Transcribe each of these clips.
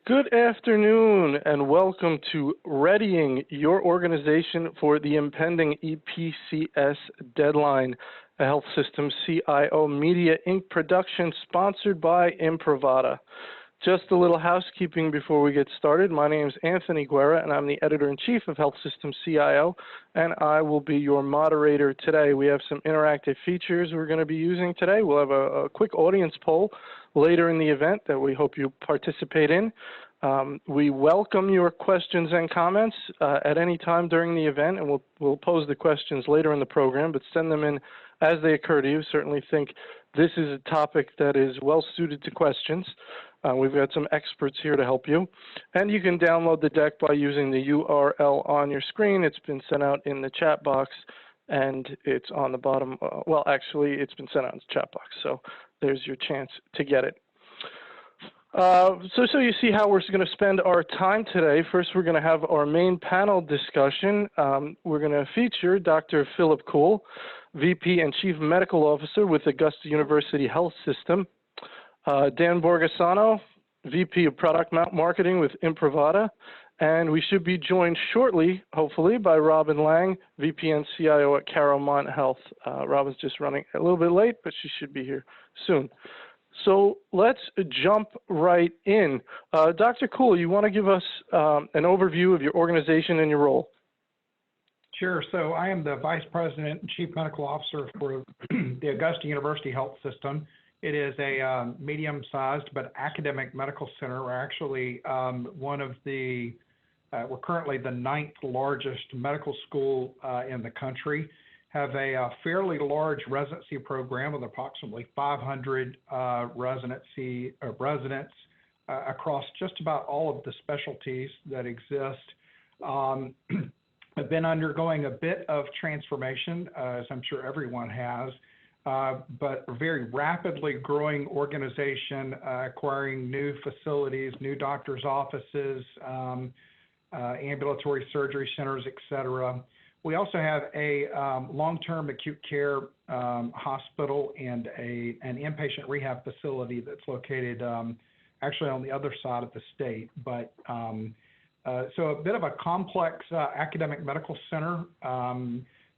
Good afternoon and welcome to Readying Your Organization for the Impending EPCS Deadline, a Health Systems CIO Media Inc. production sponsored by Imprivata. Just a little housekeeping before we get started. My name is Anthony Guerra and I'm the Editor-in-Chief of Health Systems CIO, and I will be your moderator today. We have some interactive features we're going to be using today. We'll have a quick audience poll later in the event that we hope you participate in. We welcome your questions and comments at any time during the event, and we'll pose the questions later in the program, but send them in as they occur to you. Certainly think this is a topic that is well suited to questions. We've got some experts here to help you. And you can download the deck by using the URL on your screen. It's been sent out in the chat box, and it's on the bottom. Well, actually, it's been sent out in the chat box, so there's your chance to get it. So you see how we're going to spend our time today. First, we're going to have our main panel discussion. We're going to feature Dr. Philip Kuhl, VP and Chief Medical Officer with Augusta University Health System. Dan Borgasano, VP of Product Marketing with Imprivata. And we should be joined shortly, hopefully, by Robin Lang, VP and CIO at Caromont Health. Robin's just running a little bit late, but she should be here soon. So let's jump right in. Dr. Kuhl, you want to give us an overview of your organization and your role? Sure. So I am the Vice President and Chief Medical Officer for the Augusta University Health System. It is a medium-sized but academic medical center. We're actually we're currently the 9th largest medical school in the country. Have a fairly large residency program with approximately 500 residents across just about all of the specialties that exist. I've been undergoing a bit of transformation, as I'm sure everyone has, but a very rapidly growing organization, acquiring new facilities, new doctors' offices, ambulatory surgery centers, et cetera. We also have a long-term acute care hospital and an inpatient rehab facility that's located actually on the other side of the state. But so a bit of a complex academic medical center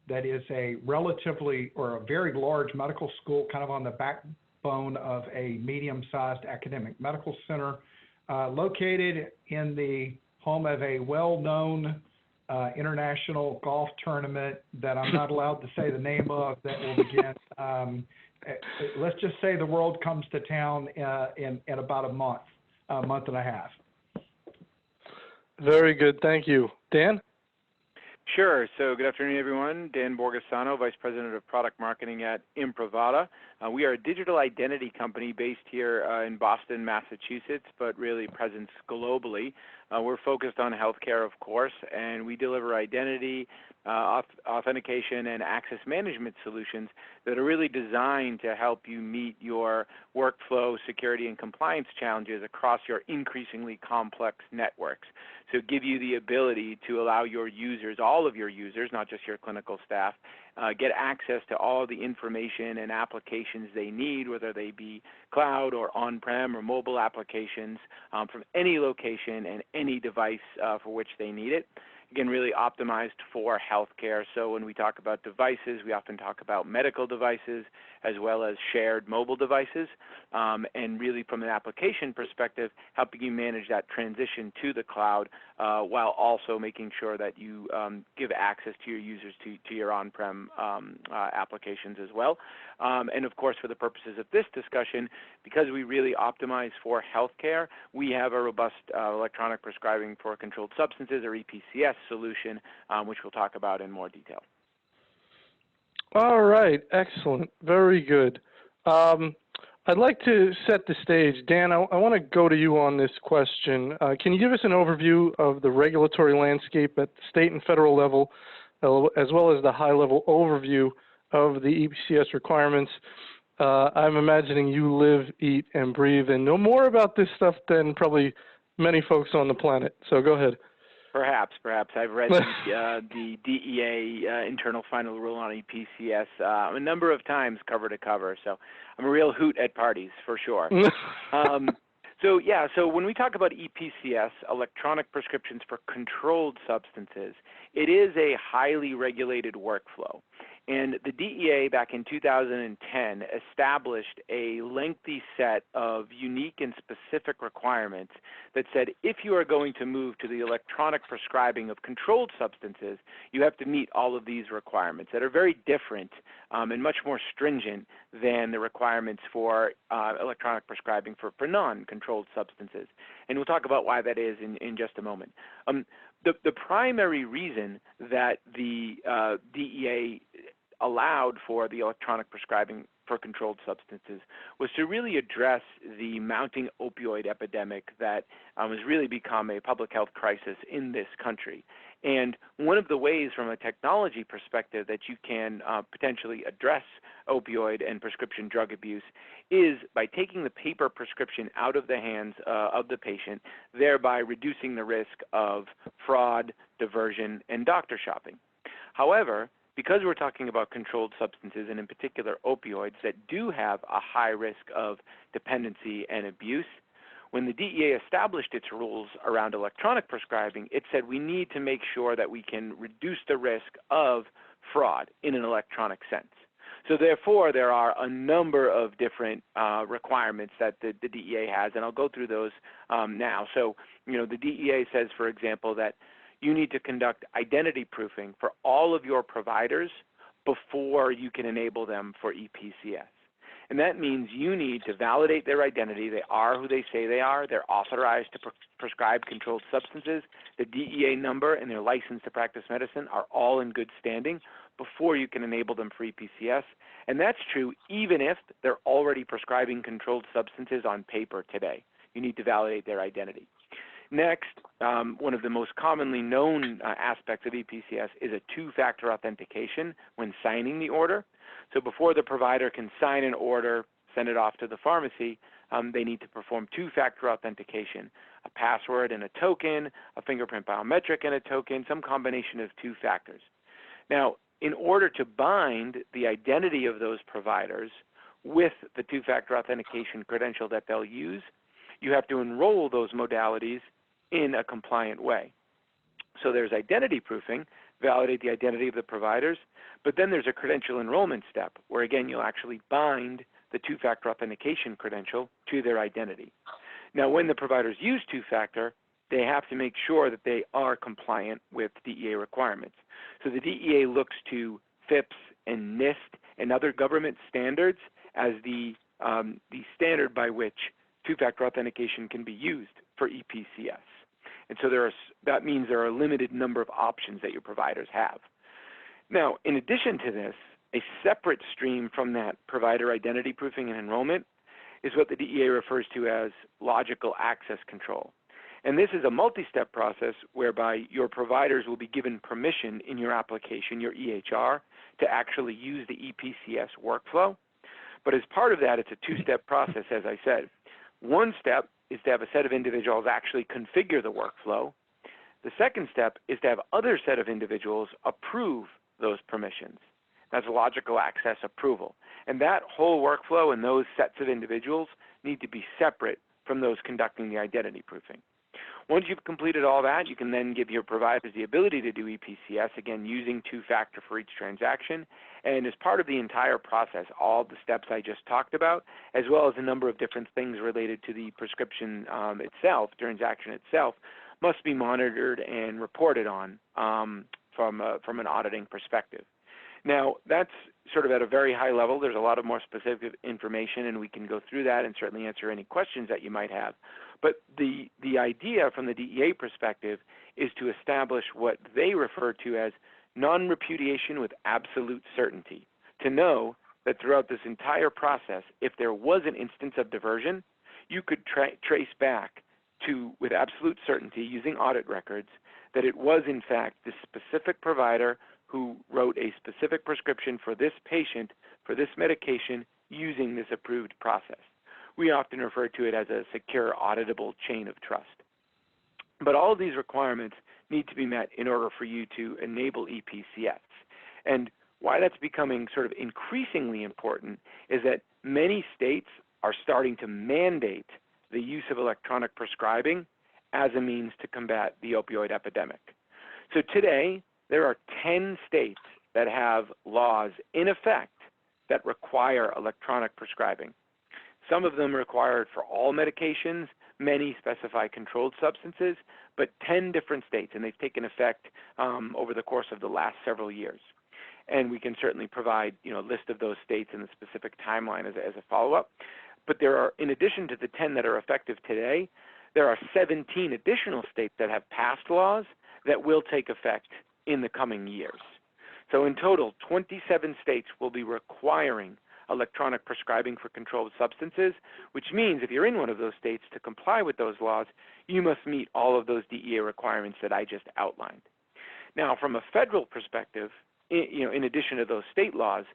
that is a relatively or a very large medical school, kind of on the backbone of a medium-sized academic medical center, located in the home of a well-known international golf tournament that I'm not allowed to say the name of that will begin. Let's just say the world comes to town in about a month and a half. Very good. Thank you. Dan? Sure. So good afternoon, everyone. Dan Borgasano, Vice President of Product Marketing at Imprivata. We are a digital identity company based here in Boston, Massachusetts, but really presence globally. We're focused on healthcare, of course, and we deliver identity, authentication, and access management solutions that are really designed to help you meet your workflow, security, and compliance challenges across your increasingly complex networks. So give you the ability to allow your users, all of your users, not just your clinical staff, get access to all the information and applications they need, whether they be cloud or on-prem or mobile applications from any location and any device for which they need it. Again, really optimized for healthcare. So when we talk about devices, we often talk about medical devices as well as shared mobile devices. And really from an application perspective, helping you manage that transition to the cloud while also making sure that you give access to your users to your on-prem applications as well. And of course, for the purposes of this discussion, because we really optimize for healthcare, we have a robust electronic prescribing for controlled substances, or EPCS, solution, which we'll talk about in more detail. All right, excellent, very good. I'd like to set the stage. Dan, I want to go to you on this question. Can you give us an overview of the regulatory landscape at the state and federal level, as well as the high-level overview of the EPCS requirements? I'm imagining you live, eat, and breathe and know more about this stuff than probably many folks on the planet. So go ahead. Perhaps. I've read the DEA internal final rule on EPCS a number of times cover to cover, so I'm a real hoot at parties for sure. So when we talk about EPCS, electronic prescriptions for controlled substances, it is a highly regulated workflow. And the DEA back in 2010 established a lengthy set of unique and specific requirements that said if you are going to move to the electronic prescribing of controlled substances, you have to meet all of these requirements that are very different and much more stringent than the requirements for electronic prescribing for non-controlled substances. And we'll talk about why that is in just a moment. The primary reason that the DEA allowed for the electronic prescribing for controlled substances was to really address the mounting opioid epidemic that has really become a public health crisis in this country. And one of the ways from a technology perspective that you can potentially address opioid and prescription drug abuse is by taking the paper prescription out of the hands of the patient, thereby reducing the risk of fraud, diversion, and doctor shopping. However, because we're talking about controlled substances, and in particular opioids that do have a high risk of dependency and abuse, when the DEA established its rules around electronic prescribing, it said we need to make sure that we can reduce the risk of fraud in an electronic sense. So therefore, there are a number of different requirements that the DEA has, and I'll go through those now. So, the DEA says, for example, that you need to conduct identity proofing for all of your providers before you can enable them for EPCS. And that means you need to validate their identity. They are who they say they are. They're authorized to prescribe controlled substances. The DEA number and their license to practice medicine are all in good standing before you can enable them for EPCS. And that's true even if they're already prescribing controlled substances on paper today. You need to validate their identity. Next, one of the most commonly known aspects of EPCS is a two-factor authentication when signing the order. So before the provider can sign an order, send it off to the pharmacy, they need to perform two-factor authentication, a password and a token, a fingerprint biometric and a token, some combination of two factors. Now, in order to bind the identity of those providers with the two-factor authentication credential that they'll use, you have to enroll those modalities in a compliant way. So there's identity proofing, validate the identity of the providers, but then there's a credential enrollment step where, again, you'll actually bind the two-factor authentication credential to their identity. Now, when the providers use two-factor, they have to make sure that they are compliant with DEA requirements. So the DEA looks to FIPS and NIST and other government standards as the standard by which two-factor authentication can be used for EPCS. And so that means there are a limited number of options that your providers have. Now, in addition to this, a separate stream from that provider identity proofing and enrollment is what the DEA refers to as logical access control. And this is a multi-step process whereby your providers will be given permission in your application, your EHR, to actually use the EPCS workflow. But as part of that, it's a two-step process, as I said. One step is to have a set of individuals actually configure the workflow. The second step is to have other set of individuals approve those permissions. That's logical access approval. And that whole workflow and those sets of individuals need to be separate from those conducting the identity proofing. Once you've completed all that, you can then give your providers the ability to do EPCS, again, using two-factor for each transaction. And as part of the entire process, all the steps I just talked about, as well as a number of different things related to the prescription itself, transaction itself, must be monitored and reported on from an auditing perspective. Now, that's sort of at a very high level. There's a lot of more specific information, and we can go through that and certainly answer any questions that you might have. But the idea from the DEA perspective is to establish what they refer to as non-repudiation with absolute certainty, to know that throughout this entire process, if there was an instance of diversion, you could trace back to, with absolute certainty, using audit records, that it was in fact the specific provider who wrote a specific prescription for this patient, for this medication, using this approved process. We often refer to it as a secure, auditable chain of trust. But all of these requirements need to be met in order for you to enable EPCS. And why that's becoming sort of increasingly important is that many states are starting to mandate the use of electronic prescribing as a means to combat the opioid epidemic. So today, there are 10 states that have laws in effect that require electronic prescribing. Some of them require it for all medications, many specify controlled substances, but 10 different states, and they've taken effect over the course of the last several years. And we can certainly provide a list of those states and the specific timeline as a follow-up. But there are, in addition to the 10 that are effective today, there are 17 additional states that have passed laws that will take effect in the coming years. So in total, 27 states will be requiring electronic prescribing for controlled substances, which means if you're in one of those states to comply with those laws, you must meet all of those DEA requirements that I just outlined. Now, from a federal perspective, in addition to those state laws,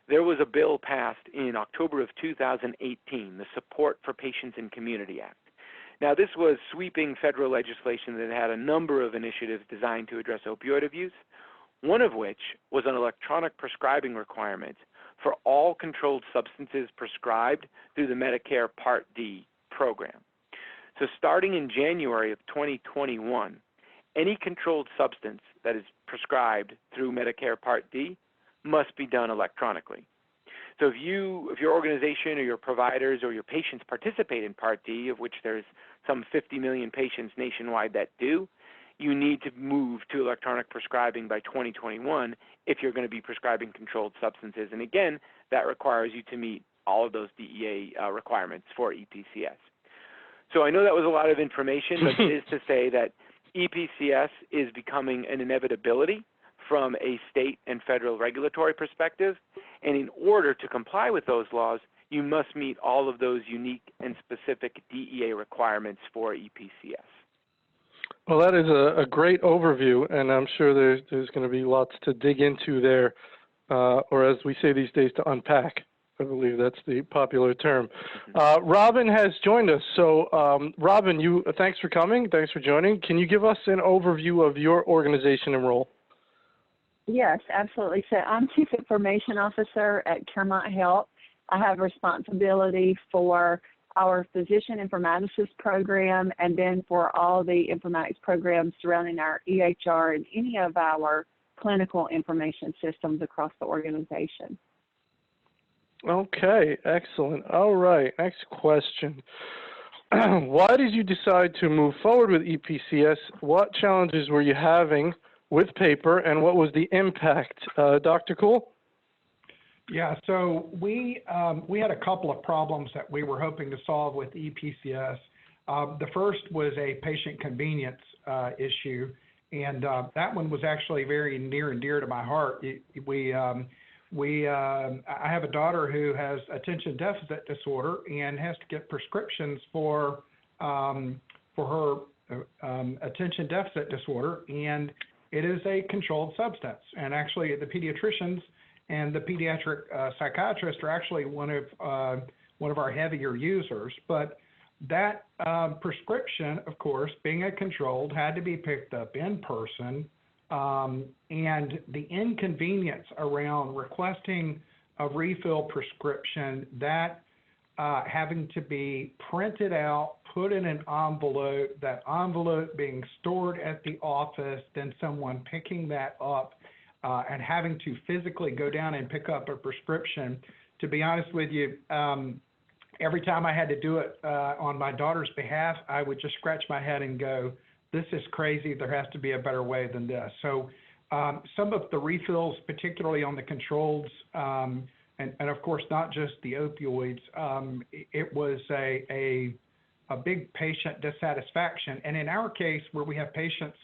there was a bill passed in October of 2018, the Support for Patients and Community Act. Now, this was sweeping federal legislation that had a number of initiatives designed to address opioid abuse, one of which was an electronic prescribing requirement for all controlled substances prescribed through the Medicare Part D program. So starting in January of 2021, any controlled substance that is prescribed through Medicare Part D must be done electronically. So if your organization or your providers or your patients participate in Part D, of which there's some 50 million patients nationwide that do, you need to move to electronic prescribing by 2021 if you're going to be prescribing controlled substances. And again, that requires you to meet all of those DEA requirements for EPCS. So I know that was a lot of information, but it is to say that EPCS is becoming an inevitability from a state and federal regulatory perspective. And in order to comply with those laws, you must meet all of those unique and specific DEA requirements for EPCS. Well, that is a great overview, and I'm sure there's going to be lots to dig into there, or as we say these days, to unpack. I believe that's the popular term. Robin has joined us. So, Robin, thanks for coming. Thanks for joining. Can you give us an overview of your organization and role? Yes, absolutely. So I'm Chief Information Officer at Caremont Health. I have responsibility for our physician informatics program and then for all the informatics programs surrounding our EHR and any of our clinical information systems across the organization. Okay, excellent. All right, next question. Why did you decide to move forward with EPCS? What challenges were you having with paper, and what was the impact? Dr. Kuhl? Yeah, so we had a couple of problems that we were hoping to solve with EPCS. The first was a patient convenience issue, and that one was actually very near and dear to my heart. I have a daughter who has attention deficit disorder and has to get prescriptions for her attention deficit disorder, and it is a controlled substance. And actually, the pediatricians and the pediatric psychiatrists are actually one of our heavier users. But that prescription, of course, being a controlled, had to be picked up in person. And the inconvenience around requesting a refill prescription, that having to be printed out, put in an envelope, that envelope being stored at the office, then someone picking that up, and having to physically go down and pick up a prescription. To be honest with you, every time I had to do it on my daughter's behalf, I would just scratch my head and go, this is crazy. There has to be a better way than this. So some of the refills, particularly on the controls, and of course not just the opioids, it was a big patient dissatisfaction. And in our case, where we have patients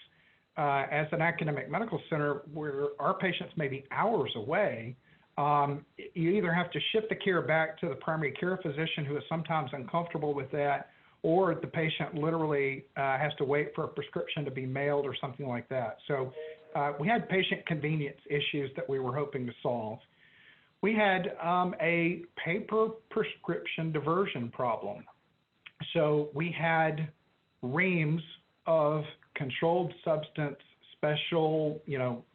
as an academic medical center where our patients may be hours away, you either have to shift the care back to the primary care physician, who is sometimes uncomfortable with that, or the patient literally has to wait for a prescription to be mailed or something like that. So we had patient convenience issues that we were hoping to solve. We had a paper prescription diversion problem. So we had reams of controlled substance, special,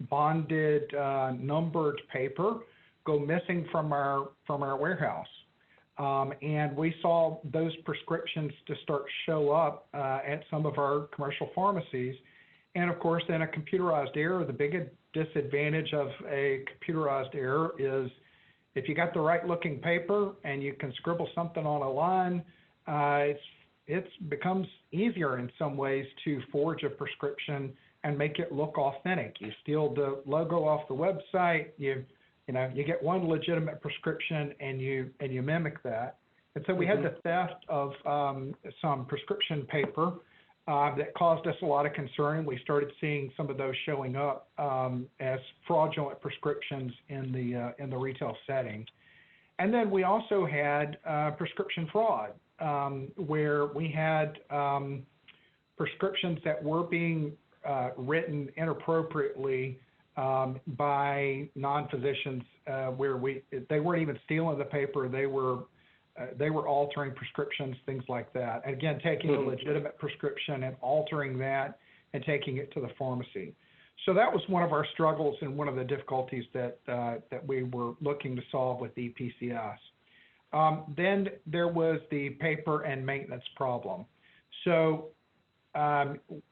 bonded, numbered paper go missing from our warehouse. And we saw those prescriptions to start show up at some of our commercial pharmacies. And of course, in a computerized error, the biggest disadvantage of a computerized error is if you got the right looking paper and you can scribble something on a line, it becomes easier in some ways to forge a prescription and make it look authentic. You steal the logo off the website, you get one legitimate prescription and you mimic that. And so we had the theft of some prescription paper that caused us a lot of concern. We started seeing some of those showing up as fraudulent prescriptions in the retail setting. And then we also had prescription fraud, where we had prescriptions that were being written inappropriately by non-physicians, where they weren't even stealing the paper; they were altering prescriptions, things like that. And again, taking a legitimate prescription and altering that and taking it to the pharmacy. So that was one of our struggles and one of the difficulties that we were looking to solve with EPCS. Then there was the paper and maintenance problem. So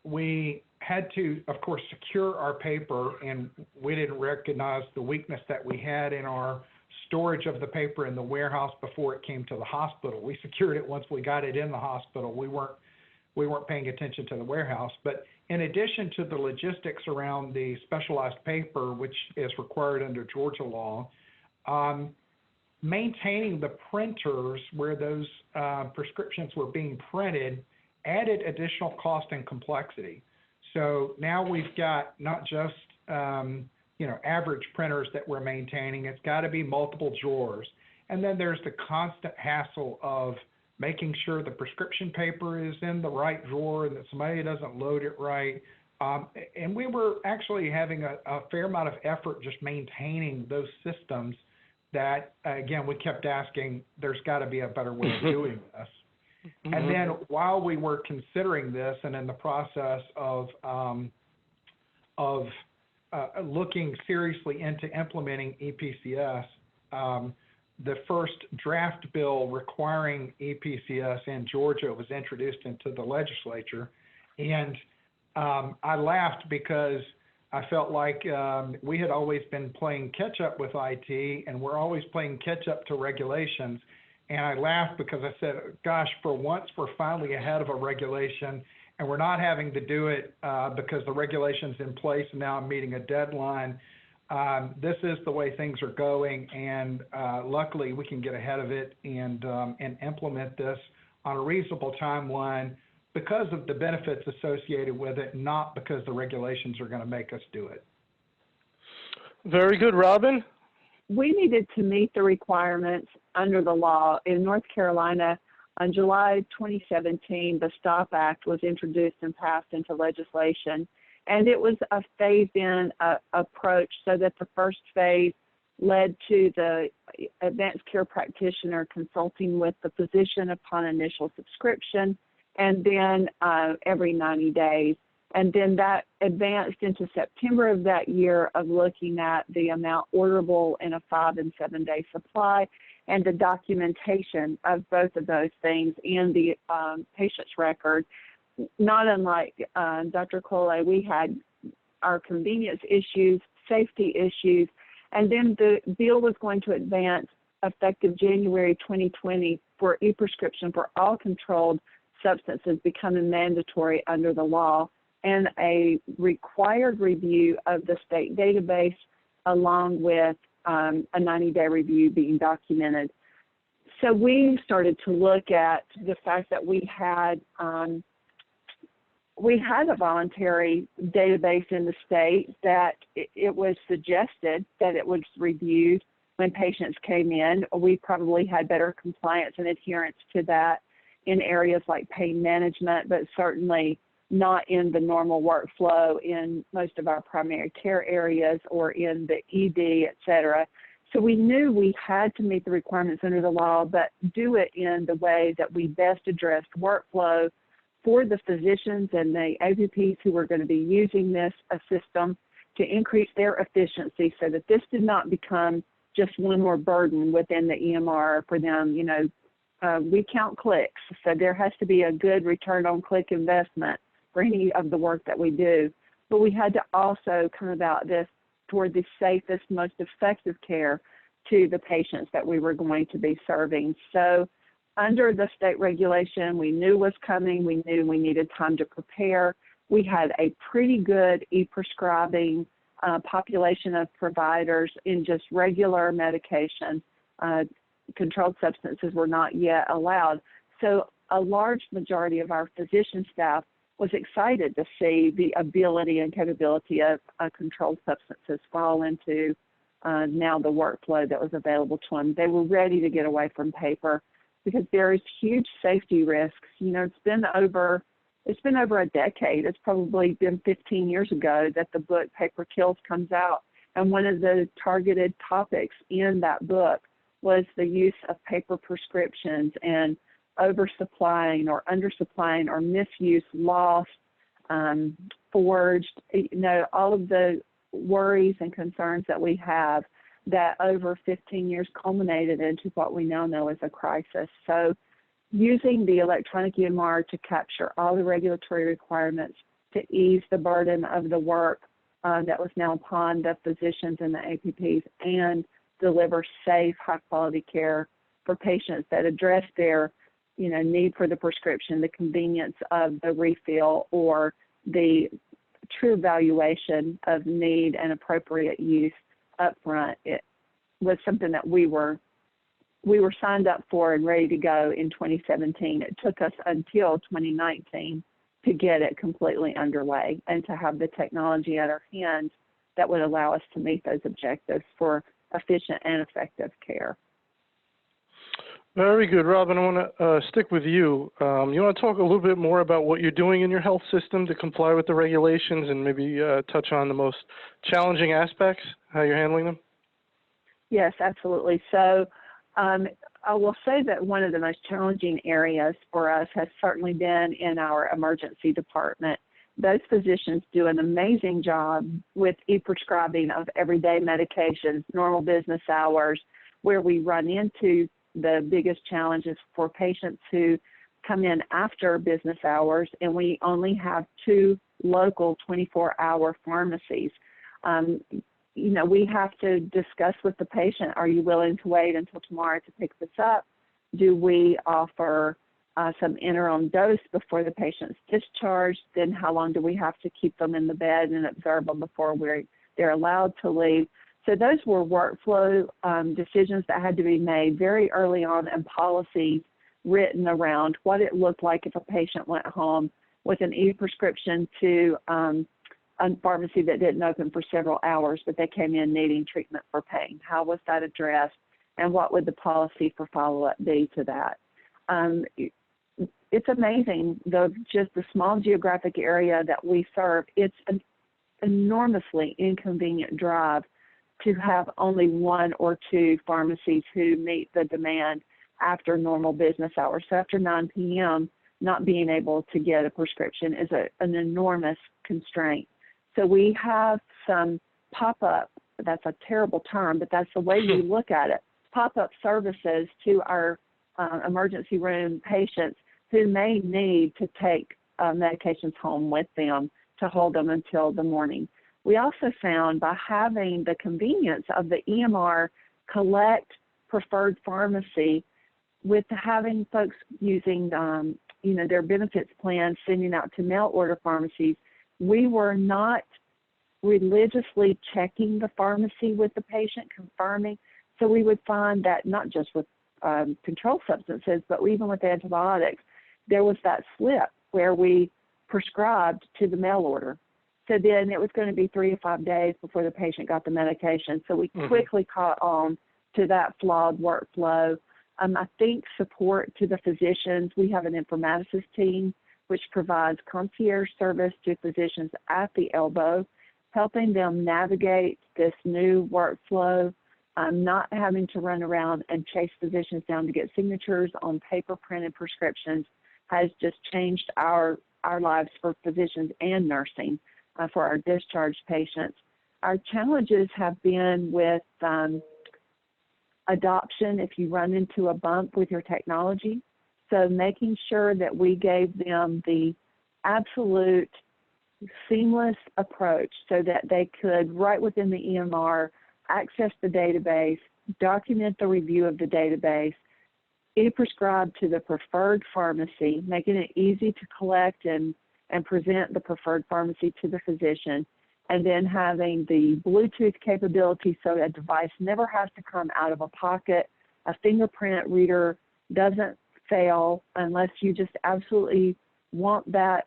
we had to, of course, secure our paper, and we didn't recognize the weakness that we had in our storage of the paper in the warehouse before it came to the hospital. We secured it once we got it in the hospital. We weren't paying attention to the warehouse. But in addition to the logistics around the specialized paper, which is required under Georgia law, maintaining the printers where those prescriptions were being printed added additional cost and complexity. So now we've got not just average printers that we're maintaining. It's got to be multiple drawers. And then there's the constant hassle of making sure the prescription paper is in the right drawer and that somebody doesn't load it right. And we were actually having a fair amount of effort just maintaining those systems that, again, we kept asking, there's got to be a better way of doing this. And then while we were considering this and in the process of looking seriously into implementing EPCS, the first draft bill requiring EPCS in Georgia was introduced into the legislature. And I laughed because I felt like we had always been playing catch up with IT, and we're always playing catch up to regulations. And I laughed because I said, gosh, for once we're finally ahead of a regulation, and we're not having to do it because the regulation's in place and now I'm meeting a deadline. This is the way things are going, and luckily we can get ahead of it and implement this on a reasonable timeline because of the benefits associated with it, not because the regulations are going to make us do it. Very good, Robin. We needed to meet the requirements under the law. In North Carolina, on July 2017, the STOP Act was introduced and passed into legislation, and it was a phased-in approach so that the first phase led to the advanced care practitioner consulting with the physician upon initial subscription, and then every 90 days. And then that advanced into September of that year of looking at the amount orderable in a 5- and 7-day supply and the documentation of both of those things in the patient's record. Not unlike Dr. Cole, we had our convenience issues, safety issues, and then the bill was going to advance effective January 2020 for e-prescription for all controlled substances becoming mandatory under the law, and a required review of the state database along with a 90-day review being documented. So we started to look at the fact that we had a voluntary database in the state that it was suggested that it was reviewed when patients came in. We probably had better compliance and adherence to that in areas like pain management, but certainly not in the normal workflow in most of our primary care areas or in the ED, et cetera. So we knew we had to meet the requirements under the law, but do it in the way that we best addressed workflow, for the physicians and the APPs who were going to be using this system to increase their efficiency so that this did not become just one more burden within the EMR for them. We count clicks, so there has to be a good return on click investment for any of the work that we do. But we had to also come about this toward the safest, most effective care to the patients that we were going to be serving. So under the state regulation, we knew was coming. We knew we needed time to prepare. We had a pretty good e-prescribing population of providers in just regular medication. Controlled substances were not yet allowed. So a large majority of our physician staff was excited to see the ability and capability of controlled substances fall into now the workflow that was available to them. They were ready to get away from paper because there is huge safety risks. It's been over a decade. It's probably been 15 years ago that the book Paper Kills comes out. And one of the targeted topics in that book was the use of paper prescriptions and oversupplying or undersupplying or misuse, lost, forged, all of the worries and concerns that we have that over 15 years culminated into what we now know as a crisis. So using the electronic EMR to capture all the regulatory requirements to ease the burden of the work that was now upon the physicians and the APPs and deliver safe, high-quality care for patients that address their need for the prescription, the convenience of the refill, or the true evaluation of need and appropriate use up front. It was something that we were signed up for and ready to go in 2017. It took us until 2019 to get it completely underway and to have the technology at our hands that would allow us to meet those objectives for efficient and effective care. Very good, Robin. I want to stick with you. You want to talk a little bit more about what you're doing in your health system to comply with the regulations and maybe touch on the most challenging aspects, how you're handling them? Yes, absolutely. So I will say that one of the most challenging areas for us has certainly been in our emergency department. Those physicians do an amazing job with e-prescribing of everyday medications, normal business hours, where we run into the biggest challenges for patients who come in after business hours, and we only have 2 local 24-hour pharmacies. We have to discuss with the patient, are you willing to wait until tomorrow to pick this up? Do we offer some interim dose before the patient's discharged? Then how long do we have to keep them in the bed and observe them before they're allowed to leave? So those were workflow decisions that had to be made very early on, and policies written around what it looked like if a patient went home with an e-prescription to a pharmacy that didn't open for several hours, but they came in needing treatment for pain. How was that addressed, and what would the policy for follow-up be to that? It's amazing, just the small geographic area that we serve. It's an enormously inconvenient drive to have only 1 or 2 pharmacies who meet the demand after normal business hours. So after 9 p.m., not being able to get a prescription is an enormous constraint. So we have some pop-up, that's a terrible term, but that's the way we look at it, pop-up services to our emergency room patients who may need to take medications home with them to hold them until the morning. We also found by having the convenience of the EMR collect preferred pharmacy, with having folks using their benefits plan, sending out to mail order pharmacies, we were not religiously checking the pharmacy with the patient, confirming. So we would find that not just with controlled substances, but even with antibiotics, there was that slip where we prescribed to the mail order. So then it was going to be 3 to 5 days before the patient got the medication. So we quickly caught on to that flawed workflow. I think support to the physicians. We have an informaticist team which provides concierge service to physicians at the elbow, helping them navigate this new workflow, not having to run around and chase physicians down to get signatures on paper printed prescriptions, has just changed our lives for physicians and nursing for our discharged patients. Our challenges have been with adoption if you run into a bump with your technology. So making sure that we gave them the absolute seamless approach so that they could, right within the EMR, access the database, document the review of the database, e-prescribe to the preferred pharmacy, making it easy to collect and present the preferred pharmacy to the physician, and then having the Bluetooth capability so a device never has to come out of a pocket. A fingerprint reader doesn't fail unless you just absolutely want that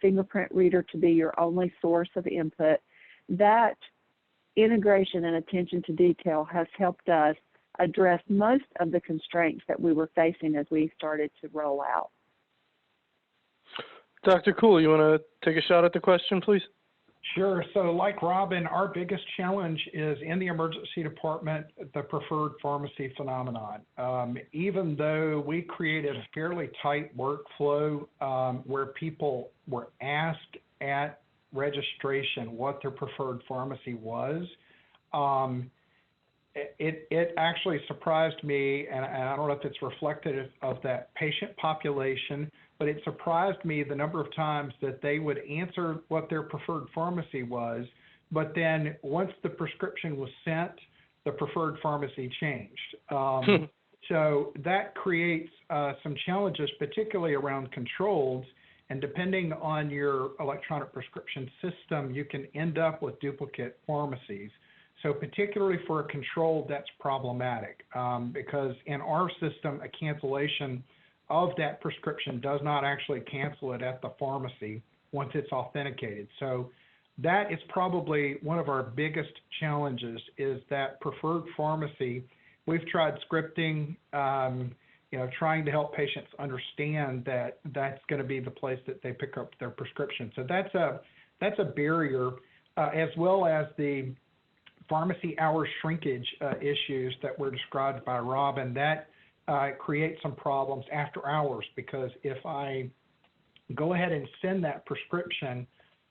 fingerprint reader to be your only source of input. That integration and attention to detail has helped us address most of the constraints that we were facing as we started to roll out. Dr. Cool, you want to take a shot at the question, please? Sure. So like Robin, our biggest challenge is in the emergency department, the preferred pharmacy phenomenon. Even though we created a fairly tight workflow where people were asked at registration what their preferred pharmacy was, it actually surprised me, and I don't know if it's reflective of that patient population, but it surprised me the number of times that they would answer what their preferred pharmacy was, but then once the prescription was sent, the preferred pharmacy changed. So that creates some challenges, particularly around controls, and depending on your electronic prescription system, you can end up with duplicate pharmacies. So particularly for a control, that's problematic because in our system, a cancellation of that prescription does not actually cancel it at the pharmacy once it's authenticated. So that is probably one of our biggest challenges is that preferred pharmacy. We've tried scripting, trying to help patients understand that that's going to be the place that they pick up their prescription. So that's a barrier, as well as the pharmacy hour shrinkage issues that were described by Robin. That create some problems after hours because if I go ahead and send that prescription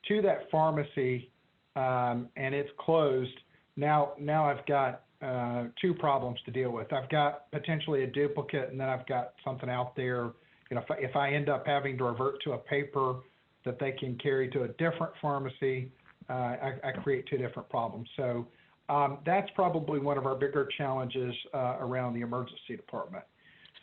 to that pharmacy and it's closed, now I've got two problems to deal with. I've got potentially a duplicate, and then I've got something out there. If I end up having to revert to a paper that they can carry to a different pharmacy, I create two different problems. So that's probably one of our bigger challenges around the emergency department.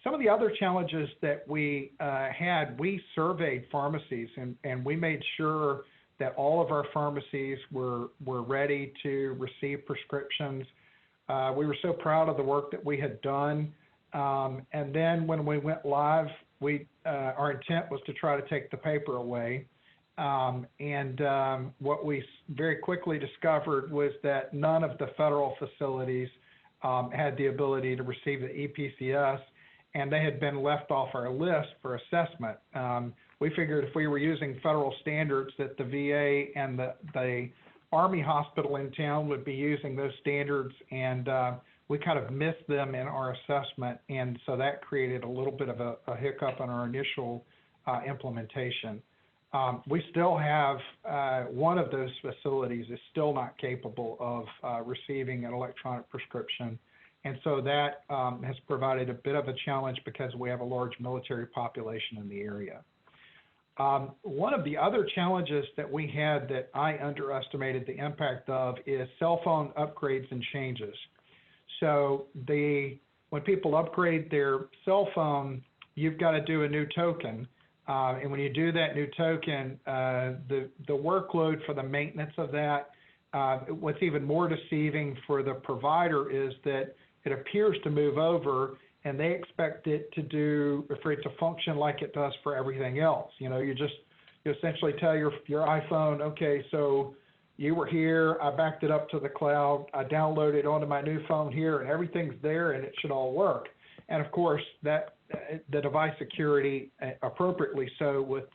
Some of the other challenges that we had, we surveyed pharmacies and we made sure that all of our pharmacies were ready to receive prescriptions. We were so proud of the work that we had done. And then when we went live, our intent was to try to take the paper away. What we very quickly discovered was that none of the federal facilities had the ability to receive the EPCS, and they had been left off our list for assessment. We figured if we were using federal standards that the VA and the Army hospital in town would be using those standards, and we kind of missed them in our assessment, and so that created a little bit of a hiccup in our initial implementation. We still have one of those facilities is still not capable of receiving an electronic prescription. And so that has provided a bit of a challenge because we have a large military population in the area. One of the other challenges that we had that I underestimated the impact of is cell phone upgrades and changes. So when people upgrade their cell phone, you've got to do a new token. And when you do that new token, the workload for the maintenance of that, what's even more deceiving for the provider is that it appears to move over and they expect it for it to function like it does for everything else. You essentially tell your iPhone, okay, so you were here, I backed it up to the cloud, I downloaded it onto my new phone here, and everything's there and it should all work. And of course, that the device security, appropriately so with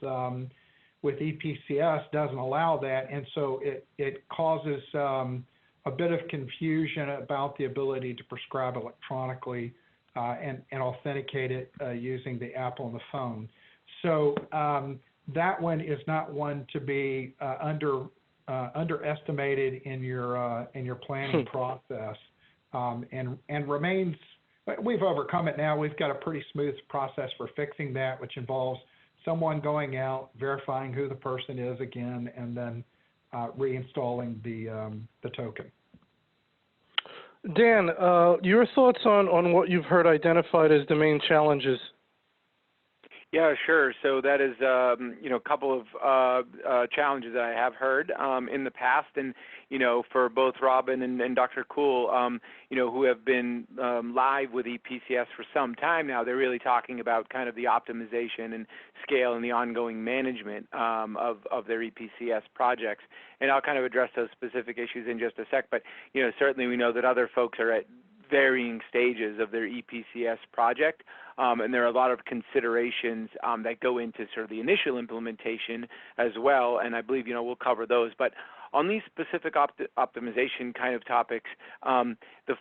EPCS, doesn't allow that, and so it causes a bit of confusion about the ability to prescribe electronically and authenticate it using the app on the phone. So that one is not one to be underestimated in your planning process, and remains. We've overcome it now. We've got a pretty smooth process for fixing that, which involves someone going out, verifying who the person is again, and then reinstalling the token. Dan, your thoughts on what you've heard identified as the main challenges? Yeah, sure. So that is, a couple of challenges that I have heard in the past, and for both Robin and Dr. Kuhl, who have been live with EPCS for some time now. They're really talking about kind of the optimization and scale and the ongoing management of their EPCS projects. And I'll kind of address those specific issues in just a sec. But certainly we know that other folks are at varying stages of their EPCS project, and there are a lot of considerations that go into sort of the initial implementation as well, and I believe we'll cover those. But on these specific optimization kind of topics, the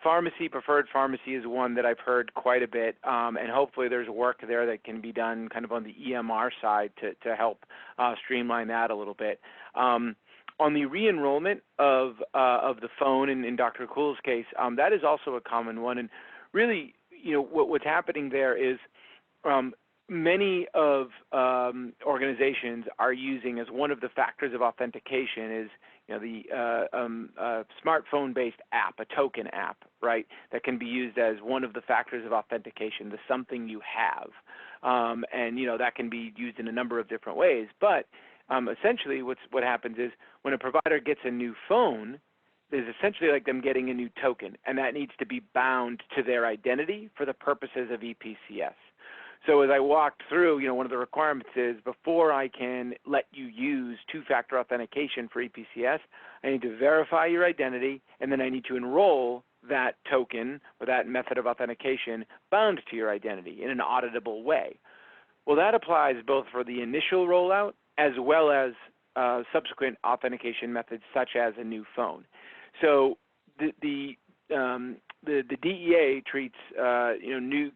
preferred pharmacy is one that I've heard quite a bit, and hopefully there's work there that can be done kind of on the EMR side to help streamline that a little bit. On the re-enrollment of the phone, in Dr. Kuhl's case, that is also a common one. And really, what's happening there is many of organizations are using as one of the factors of authentication is the smartphone-based app, a token app, right, that can be used as one of the factors of authentication, the something you have. And that can be used in a number of different ways. But essentially what happens is when a provider gets a new phone, is essentially like them getting a new token, and that needs to be bound to their identity for the purposes of EPCS. So as I walked through, one of the requirements is before I can let you use two-factor authentication for EPCS, I need to verify your identity, and then I need to enroll that token or that method of authentication bound to your identity in an auditable way. Well, that applies both for the initial rollout as well as subsequent authentication methods such as a new phone. So the DEA treats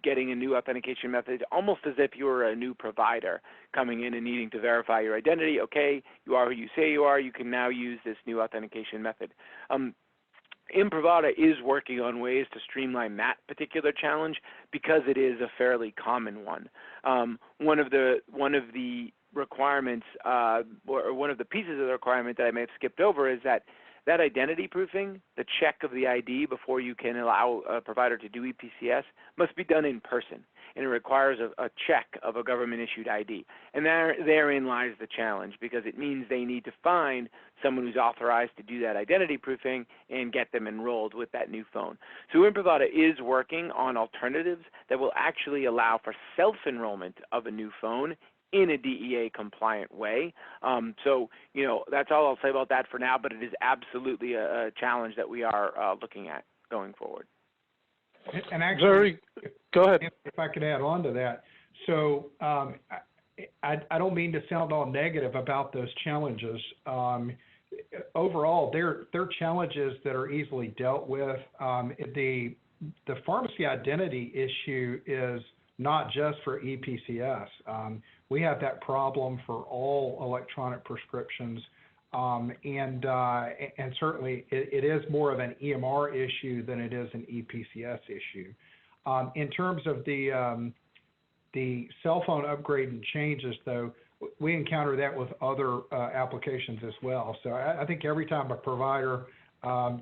getting a new authentication method almost as if you were a new provider coming in and needing to verify your identity. Okay, you are who you say you are. You can now use this new authentication method. Imprivata is working on ways to streamline that particular challenge because it is a fairly common one. One of the requirements, or one of the pieces of the requirement that I may have skipped over is that identity proofing, the check of the ID before you can allow a provider to do EPCS, must be done in person, and it requires a check of a government-issued ID. And therein lies the challenge, because it means they need to find someone who's authorized to do that identity proofing and get them enrolled with that new phone. So Imprivata is working on alternatives that will actually allow for self-enrollment of a new phone in a DEA-compliant way. So, that's all I'll say about that for now, but it is absolutely a challenge that we are looking at going forward. And actually, go ahead. If I could add on to that. So I don't mean to sound all negative about those challenges. Overall, they're challenges that are easily dealt with. The pharmacy identity issue is not just for EPCS. We have that problem for all electronic prescriptions, and certainly it is more of an EMR issue than it is an EPCS issue. In terms of the cell phone upgrade and changes, though, we encounter that with other applications as well. So I think every time a provider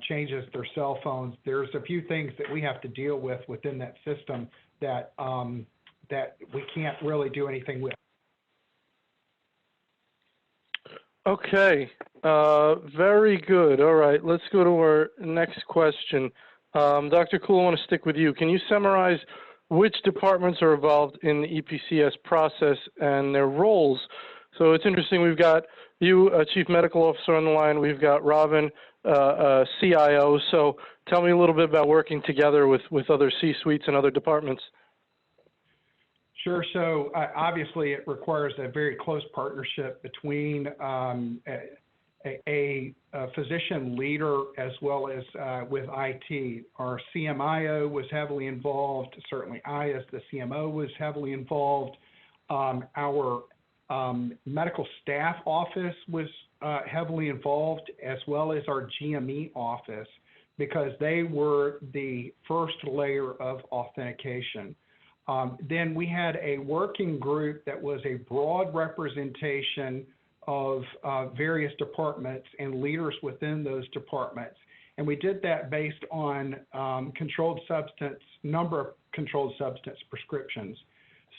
changes their cell phones, there's a few things that we have to deal with within that system that we can't really do anything with. Okay, very good. All right, let's go to our next question. Dr. Kuhl, I want to stick with you. Can you summarize which departments are involved in the EPCS process and their roles? So it's interesting, we've got you, Chief Medical Officer, on the line. We've got Robin, CIO. So tell me a little bit about working together with other C-suites and other departments. Sure. So obviously it requires a very close partnership between a physician leader as well as with IT. Our CMIO was heavily involved. Certainly I, as the CMO, was heavily involved. Our medical staff office was heavily involved, as well as our GME office, because they were the first layer of authentication. Then we had a working group that was a broad representation of various departments and leaders within those departments. And we did that based on number of controlled substance prescriptions.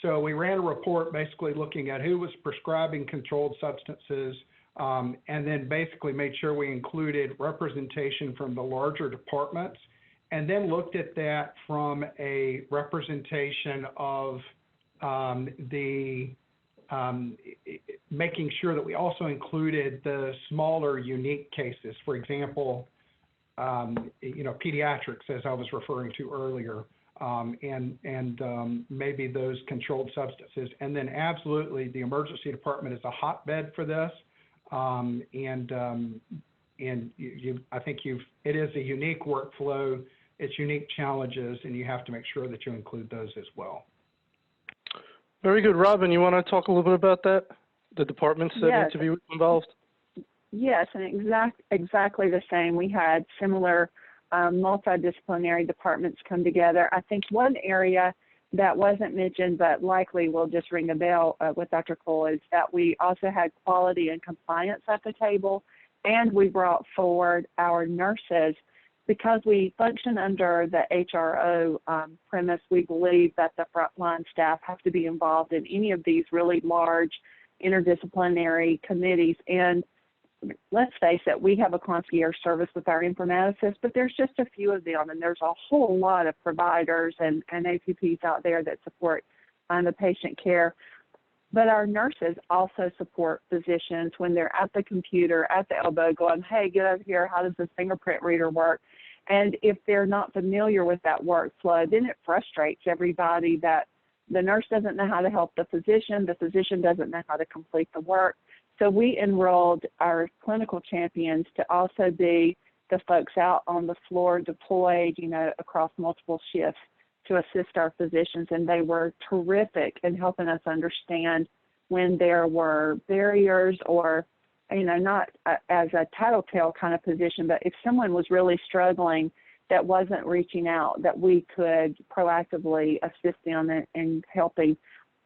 So we ran a report basically looking at who was prescribing controlled substances, and then basically made sure we included representation from the larger departments, and then looked at that from a representation of making sure that we also included the smaller unique cases. For example, pediatrics, as I was referring to earlier, and maybe those controlled substances. And then absolutely the emergency department is a hotbed for this. I think it is a unique workflow, it's unique challenges, and you have to make sure that you include those as well. Very good. Robin, you want to talk a little bit about that? The departments that need to be involved? Yes, and exactly the same. We had similar multidisciplinary departments come together. I think one area that wasn't mentioned, but likely will just ring a bell with Dr. Cole, is that we also had quality and compliance at the table, and we brought forward our nurses. Because we function under the HRO premise, we believe that the frontline staff have to be involved in any of these really large interdisciplinary committees. And let's face it, we have a concierge service with our informaticists, but there's just a few of them, and there's a whole lot of providers and APPs out there that support the patient care. But our nurses also support physicians when they're at the computer, at the elbow, going, hey, get over here, how does this fingerprint reader work? And if they're not familiar with that workflow, then it frustrates everybody that the nurse doesn't know how to help the physician doesn't know how to complete the work. So we enrolled our clinical champions to also be the folks out on the floor deployed, across multiple shifts to assist our physicians, and they were terrific in helping us understand when there were barriers or, not as a tattletale kind of position, but if someone was really struggling that wasn't reaching out, that we could proactively assist them in helping.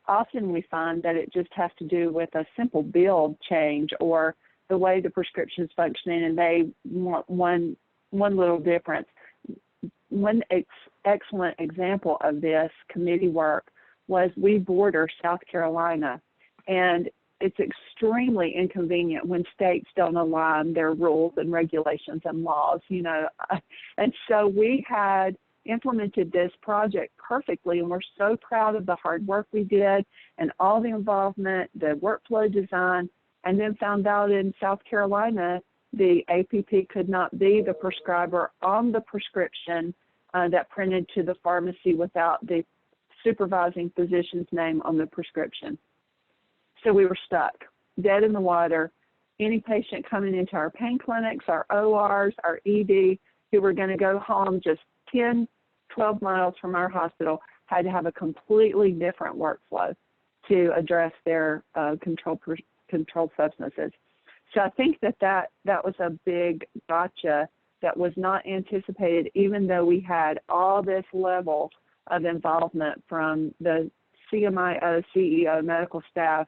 Often we find that it just has to do with a simple build change or the way the prescription's functioning, and they want one little difference. One excellent example of this committee work was we border South Carolina, and it's extremely inconvenient when states don't align their rules and regulations and laws, And so we had implemented this project perfectly, and we're so proud of the hard work we did and all the involvement, the workflow design, and then found out in South Carolina the APP could not be the prescriber on the prescription that printed to the pharmacy without the supervising physician's name on the prescription. So we were stuck, dead in the water. Any patient coming into our pain clinics, our ORs, our ED, who were going to go home just 10, 12 miles from our hospital, had to have a completely different workflow to address their controlled substances. So I think that was a big gotcha that was not anticipated, even though we had all this level of involvement from the CMIO, CEO, medical staff,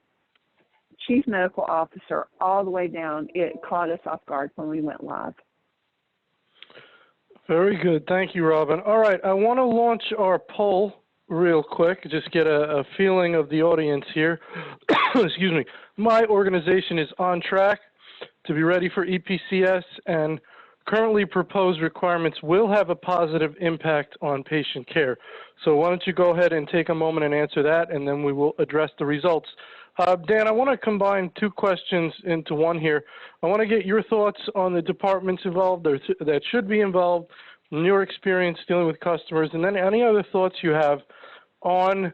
chief medical officer, all the way down. It caught us off guard when we went live. Very good. Thank you, Robin. All right, I want to launch our poll real quick, just get a feeling of the audience here. Excuse me. My organization is on track to be ready for EPCS, and currently proposed requirements will have a positive impact on patient care. So why don't you go ahead and take a moment and answer that, and then we will address the results. Dan, I want to combine two questions into one here. I want to get your thoughts on the departments involved that should be involved, in your experience dealing with customers, and then any other thoughts you have on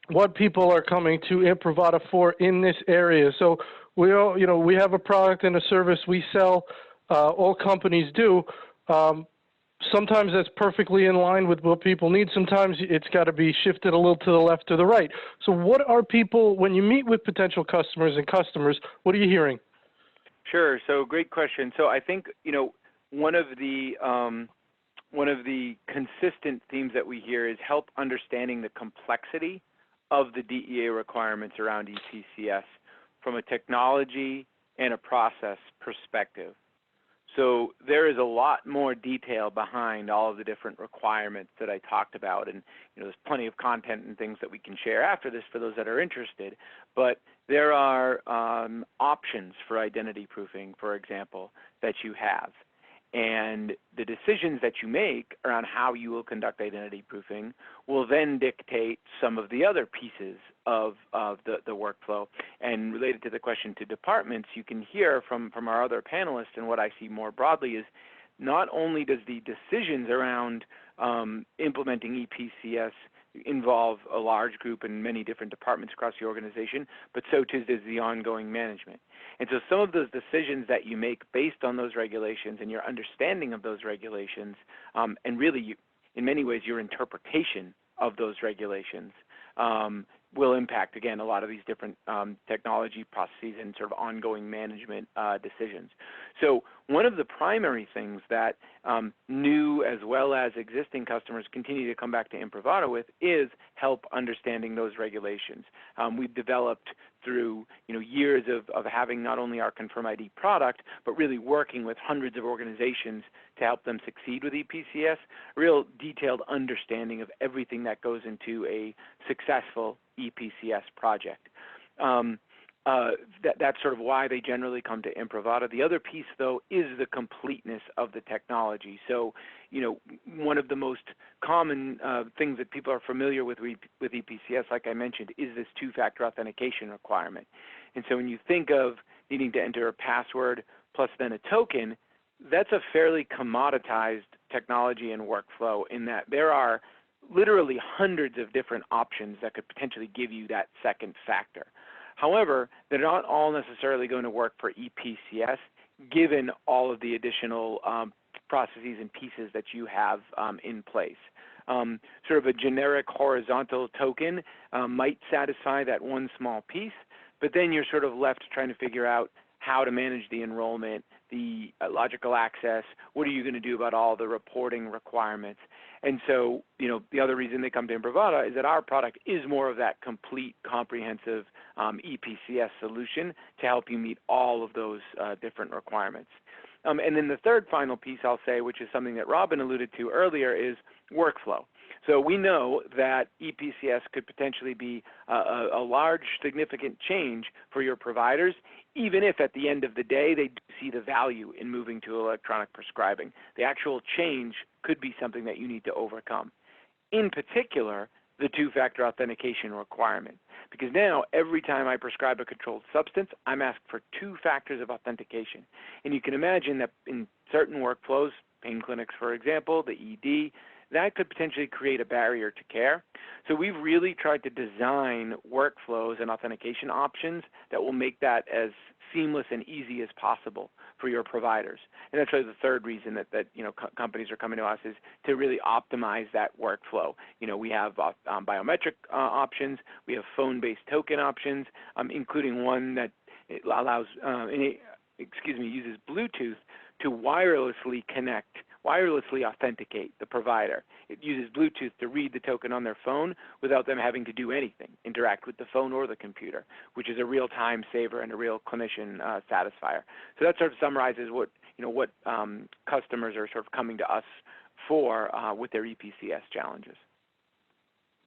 what people are coming to Imprivata for in this area. So we all, we have a product and a service we sell. All companies do. sometimes that's perfectly in line with what people need. Sometimes it's got to be shifted a little to the left or the right. So what are people, when you meet with potential customers and customers, what are you hearing? Sure. So great question. So I think, one of the consistent themes that we hear is help understanding the complexity of the DEA requirements around EPCS from a technology and a process perspective. So there is a lot more detail behind all of the different requirements that I talked about, and there's plenty of content and things that we can share after this for those that are interested. But there are options for identity proofing, for example, that you have. And the decisions that you make around how you will conduct identity proofing will then dictate some of the other pieces of the workflow. And related to the question to departments, you can hear from our other panelists, and what I see more broadly is not only does the decisions around implementing EPCS involve a large group and many different departments across the organization, but so too does the ongoing management. And so some of those decisions that you make based on those regulations and your understanding of those regulations, and really in many ways your interpretation of those regulations, will impact, again, a lot of these different technology processes and sort of ongoing management decisions. So one of the primary things that new as well as existing customers continue to come back to Imprivata with is help understanding those regulations. We've developed through years of having not only our Confirm ID product, but really working with hundreds of organizations to help them succeed with EPCS, real detailed understanding of everything that goes into a successful EPCS project. That's sort of why they generally come to Imprivata. The other piece, though, is the completeness of the technology. So, one of the most common things that people are familiar with EPCS, like I mentioned, is this two-factor authentication requirement. And so when you think of needing to enter a password plus then a token, that's a fairly commoditized technology and workflow in that there are literally hundreds of different options that could potentially give you that second factor. However, they're not all necessarily going to work for EPCS, given all of the additional processes and pieces that you have in place. Sort of a generic horizontal token might satisfy that one small piece, but then you're sort of left trying to figure out how to manage the enrollment, the logical access, what are you going to do about all the reporting requirements. And so, the other reason they come to Imprivata is that our product is more of that complete, comprehensive EPCS solution to help you meet all of those different requirements. And then the third final piece I'll say, which is something that Robin alluded to earlier, is workflow. So we know that EPCS could potentially be a large, significant change for your providers, even if at the end of the day they do see the value in moving to electronic prescribing. The actual change could be something that you need to overcome. In particular, the two-factor authentication requirement. Because now, every time I prescribe a controlled substance, I'm asked for 2 factors of authentication. And you can imagine that in certain workflows, pain clinics, for example, the ED, that could potentially create a barrier to care. So we've really tried to design workflows and authentication options that will make that as seamless and easy as possible for your providers. And that's really the third reason that companies are coming to us, is to really optimize that workflow. We have biometric options, we have phone-based token options, including one that allows, uses Bluetooth to wirelessly authenticate the provider. It uses Bluetooth to read the token on their phone without them having to do anything, interact with the phone or the computer, which is a real time saver and a real clinician satisfier. So that sort of summarizes what customers are sort of coming to us for with their EPCS challenges.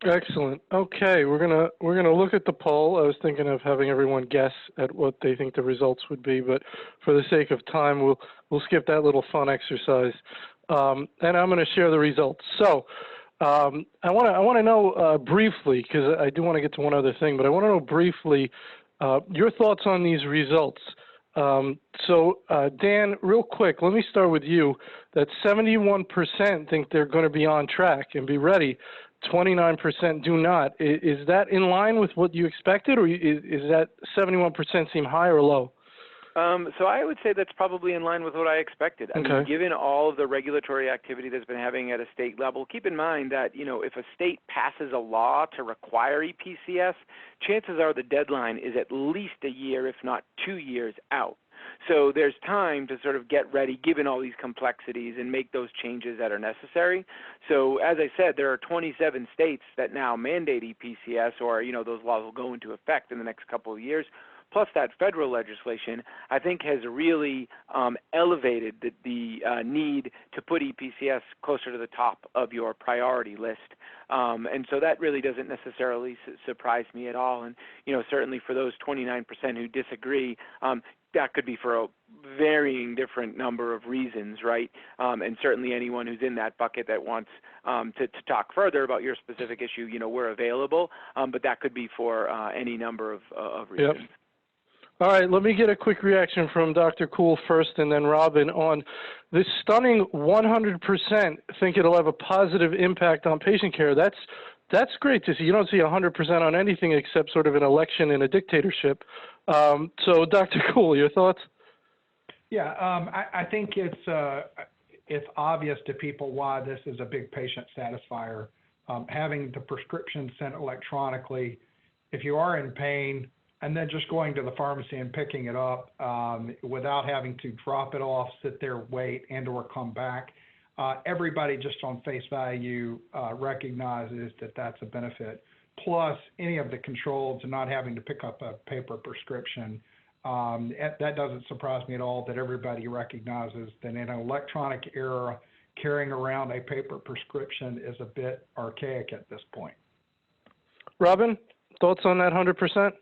Excellent. Okay, we're gonna look at the poll. I was thinking of having everyone guess at what they think the results would be, but for the sake of time, we'll skip that little fun exercise, and I'm going to share the results. So I want to know briefly, because I do want to get to one other thing, but I want to know briefly your thoughts on these results. So Dan, real quick, let me start with you. That 71% think they're going to be on track and be ready. 29% do not. Is that in line with what you expected, or is that 71% seem high or low? So I would say that's probably in line with what I expected. I mean, given all of the regulatory activity that's been happening at a state level, keep in mind that, if a state passes a law to require EPCS, chances are the deadline is at least a year, if not 2 years out. So there's time to sort of get ready, given all these complexities, and make those changes that are necessary. So as I said, there are 27 states that now mandate EPCS, or, those laws will go into effect in the next couple of years. Plus that federal legislation, I think, has really elevated the need to put EPCS closer to the top of your priority list. And so that really doesn't necessarily surprise me at all. And, certainly for those 29% who disagree, that could be for a varying different number of reasons, right? And certainly anyone who's in that bucket that wants to talk further about your specific issue, we're available. But that could be for any number of reasons. Yep. All right, let me get a quick reaction from Dr. Kuhl first, and then Robin on this stunning 100% think it'll have a positive impact on patient care. That's great to see. You don't see 100% on anything except sort of an election in a dictatorship. So, Dr. Kuhl, your thoughts? Yeah, I think it's obvious to people why this is a big patient satisfier. Having the prescription sent electronically, if you are in pain, and then just going to the pharmacy and picking it up without having to drop it off, sit there, wait, and or come back. Everybody just on face value recognizes that that's a benefit. Plus, any of the controls and not having to pick up a paper prescription, that doesn't surprise me at all that everybody recognizes that in an electronic era, carrying around a paper prescription is a bit archaic at this point. Robin, thoughts on that 100%?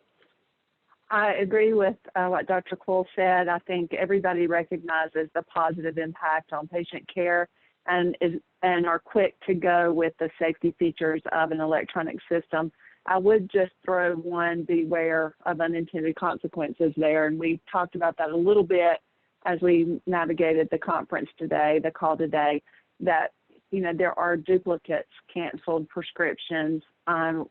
I agree with what Dr. Kuhl said. I think everybody recognizes the positive impact on patient care and are quick to go with the safety features of an electronic system. I would just throw one beware of unintended consequences there, and we talked about that a little bit as we navigated the conference today, the call today, that there are duplicates, canceled prescriptions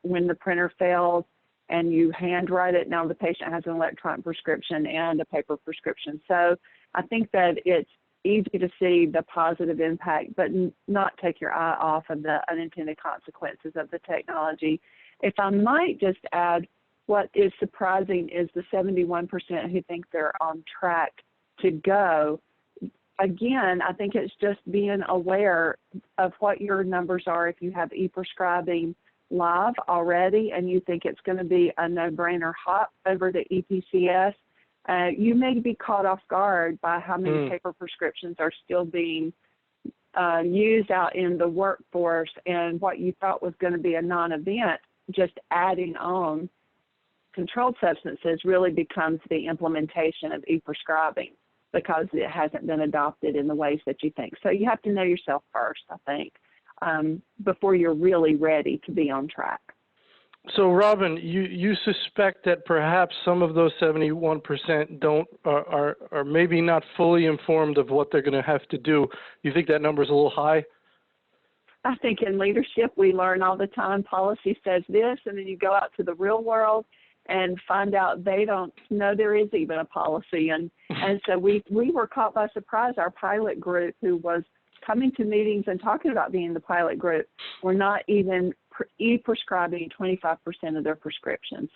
when the printer fails and you handwrite it. Now the patient has an electronic prescription and a paper prescription. So I think that it's easy to see the positive impact, but not take your eye off of the unintended consequences of the technology. If I might just add, what is surprising is the 71% who think they're on track to go. Again, I think it's just being aware of what your numbers are if you have e-prescribing live already and you think it's going to be a no-brainer hop over to EPCS. You may be caught off guard by how many paper prescriptions are still being used out in the workforce, and what you thought was going to be a non-event, just adding on controlled substances really becomes the implementation of e-prescribing because it hasn't been adopted in the ways that you think. So you have to know yourself first, I think, before you're really ready to be on track. So, Robin, you suspect that perhaps some of those 71% are maybe not fully informed of what they're going to have to do. You think that number is a little high? I think in leadership we learn all the time. Policy says this, and then you go out to the real world and find out they don't know there is even a policy. And so we were caught by surprise. Our pilot group, who was coming to meetings and talking about being the pilot group, were not even e-prescribing 25% of their prescriptions.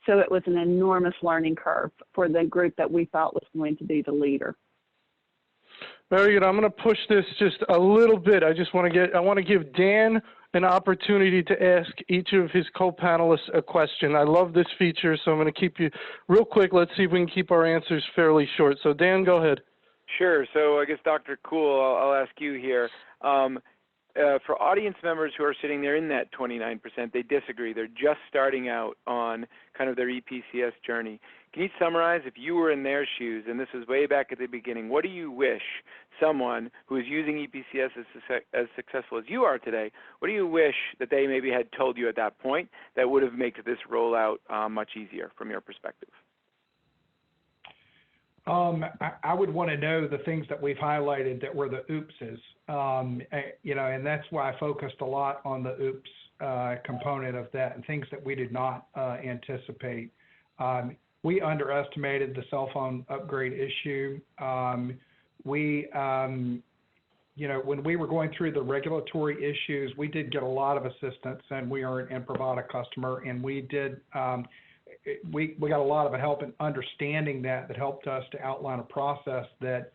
So it was an enormous learning curve for the group that we thought was going to be the leader. Very good. I'm going to push this just a little bit. I want to give Dan an opportunity to ask each of his co-panelists a question. I love this feature, so I'm going to keep you real quick. Let's see if we can keep our answers fairly short. So, Dan, go ahead. Sure. So I guess, Dr. Kuhl, I'll ask you here. For audience members who are sitting there in that 29%, they disagree. They're just starting out on kind of their EPCS journey. Can you summarize, if you were in their shoes, and this was way back at the beginning, what do you wish someone who is using EPCS as successful as you are today, what do you wish that they maybe had told you at that point that would have made this rollout much easier from your perspective? I would want to know the things that we've highlighted that were the oopses, and that's why I focused a lot on the oops component of that and things that we did not anticipate. we underestimated the cell phone upgrade issue. When we were going through the regulatory issues, we did get a lot of assistance, and we are an Imprivata customer, and we got a lot of help in understanding that helped us to outline a process that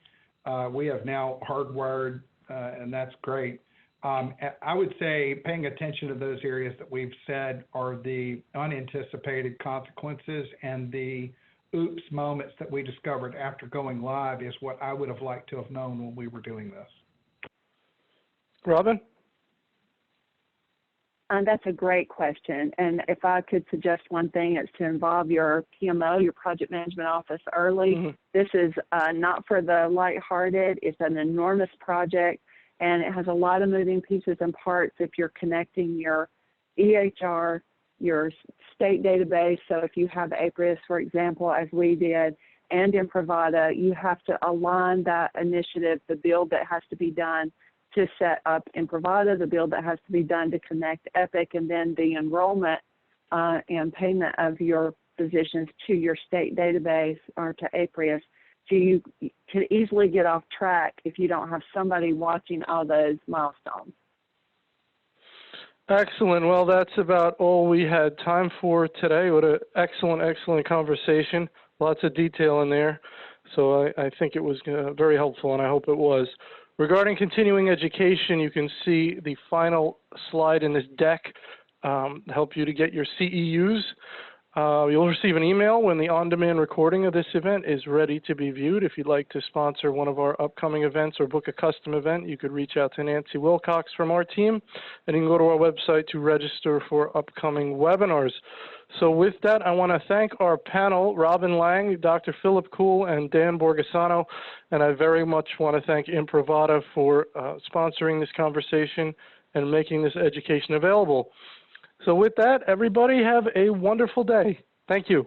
we have now hardwired, and that's great. I would say paying attention to those areas that we've said are the unanticipated consequences and the oops moments that we discovered after going live is what I would have liked to have known when we were doing this. Robin? That's a great question. And if I could suggest one thing, it's to involve your PMO, your project management office, early. Mm-hmm. This is not for the lighthearted. It's an enormous project, and it has a lot of moving pieces and parts if you're connecting your EHR, your state database. So if you have APRIS, for example, as we did, and Imprivata, you have to align that initiative, the build that has to be done to set up Imprivata, the build that has to be done to connect Epic, and then the enrollment and payment of your physicians to your state database or to APRIS. So you can easily get off track if you don't have somebody watching all those milestones. Excellent. Well, that's about all we had time for today. What an excellent conversation. Lots of detail in there. So I think it was very helpful, and I hope it was. Regarding continuing education, you can see the final slide in this deck to help you to get your CEUs. You'll receive an email when the on-demand recording of this event is ready to be viewed. If you'd like to sponsor one of our upcoming events or book a custom event, you could reach out to Nancy Wilcox from our team, and you can go to our website to register for upcoming webinars. So with that, I want to thank our panel, Robin Lang, Dr. Philip Kuhl, and Dan Borgasano, and I very much want to thank Imprivata for sponsoring this conversation and making this education available. So with that, everybody have a wonderful day. Thank you.